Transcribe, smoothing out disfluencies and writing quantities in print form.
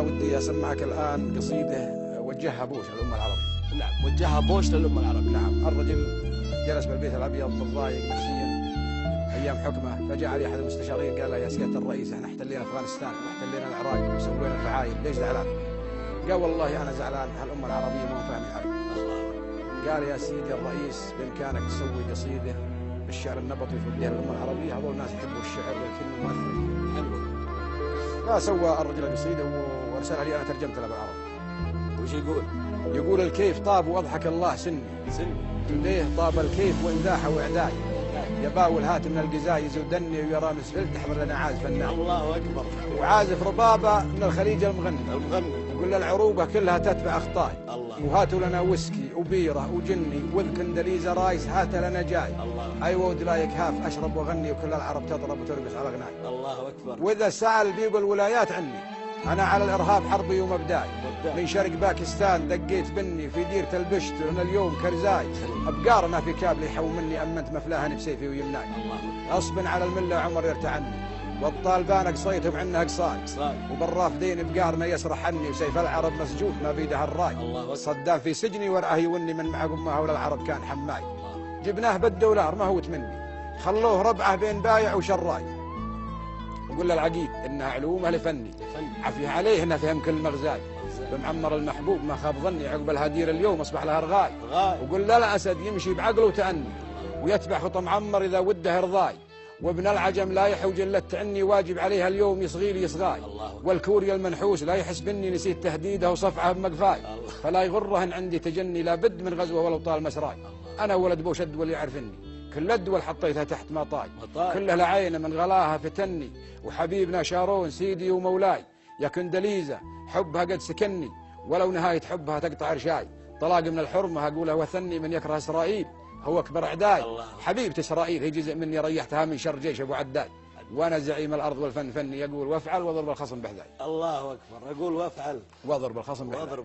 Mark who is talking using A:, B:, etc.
A: ودي اسمعك الان قصيده وجهها بوش للامه العربيه.
B: نعم، وجهها بوش للامه العربيه.
A: نعم. الرجل جلس بالبيت الابيض متضايق نفسيا ايام حكمه، فجاء عليه احد المستشارين قال له يا سياده الرئيس احنا احتلينا افغانستان واحتلينا العراق وسوينا الفعايل، ليش زعلان؟ قال والله انا زعلان هالامه العربيه مو فاهمين علي. قال يا سيدي الرئيس بامكانك تسوي قصيده بالشعر النبطي وتوديها للامه العربيه، هذول الناس يحبوا الشعر والكلمه مؤثره.
B: حلو.
A: فسوى الرجل قصيده وارسلها لي، انا ترجمتها بالعربي.
B: وش يقول؟
A: يقول الكيف طاب واضحك الله سني ليه طاب الكيف وان ذاح واعداي، يباول هات من القزايز ودني ويرى مسفل تحضر لنا عازف الناي.
B: الله اكبر.
A: وعازف ربابه من الخليج المغني يقول العروبه كلها تتبع اخطاي. وهاتوا لنا ويسكي وبيره وجني وذكندليزه رايس هات لنا جاي. ايوه ودلايك هاف اشرب واغني وكل العرب تضرب وترقص على غناي.
B: الله اكبر.
A: واذا سال بيقول ولايات عني انا على الارهاب حربي ومبداي، من شرق باكستان دقيت بني في ديرة البشت وانا اليوم كرزاي، ابقارنا في كابلي يحوم مني امنت مفلاها بسيفي ويمناي، غصبا على المله عمر يرتعني والطالبان قصيتهم عنا قصاي، وبراف دين بقارنا يسرح عني وسيف العرب مسجون ما بيده الراي، صدام في سجني وراه يوني من معقب ما حول العرب كان حماي، جبناه بالدولار ما هو مني خلوه ربعه بين بايع وشراي. وقول العقيد انها علومه لفني عفيه عليه انه فهم كل مغزاي، بمعمر المحبوب ما خاب ظني عقب الهدير اليوم اصبح لها رغاي. وقول لا الاسد يمشي بعقله وتأني ويتبع خطى معمر اذا وده رضاي، وابن العجم لا يحوج الا التعني واجب عليها اليوم يصغي لي يصغاي، والكوريا المنحوس لا يحس بني نسيت تهديده وصفعه بمقفاي، فلا يغرهن عندي تجني لابد من غزوه ولو طال مسراي، انا ولد بوشد واللي يعرفني كل الدول حطيتها تحت مطاي، كلها لعينه من غلاها فتني، وحبيبنا شارون سيدي ومولاي، يا كندليزه حبها قد سكني ولو نهايه حبها تقطع رشاي، طلاق من الحرمه اقولها وثني من يكره اسرائيل هو اكبر اعداي، حبيبه اسرائيل هي جزء مني ريحتها من شر جيش ابو عداي، وانا زعيم الارض والفن فني يقول وافعل واضرب الخصم بحذاي.
B: الله اكبر. اقول وافعل
A: واضرب الخصم بحذاي.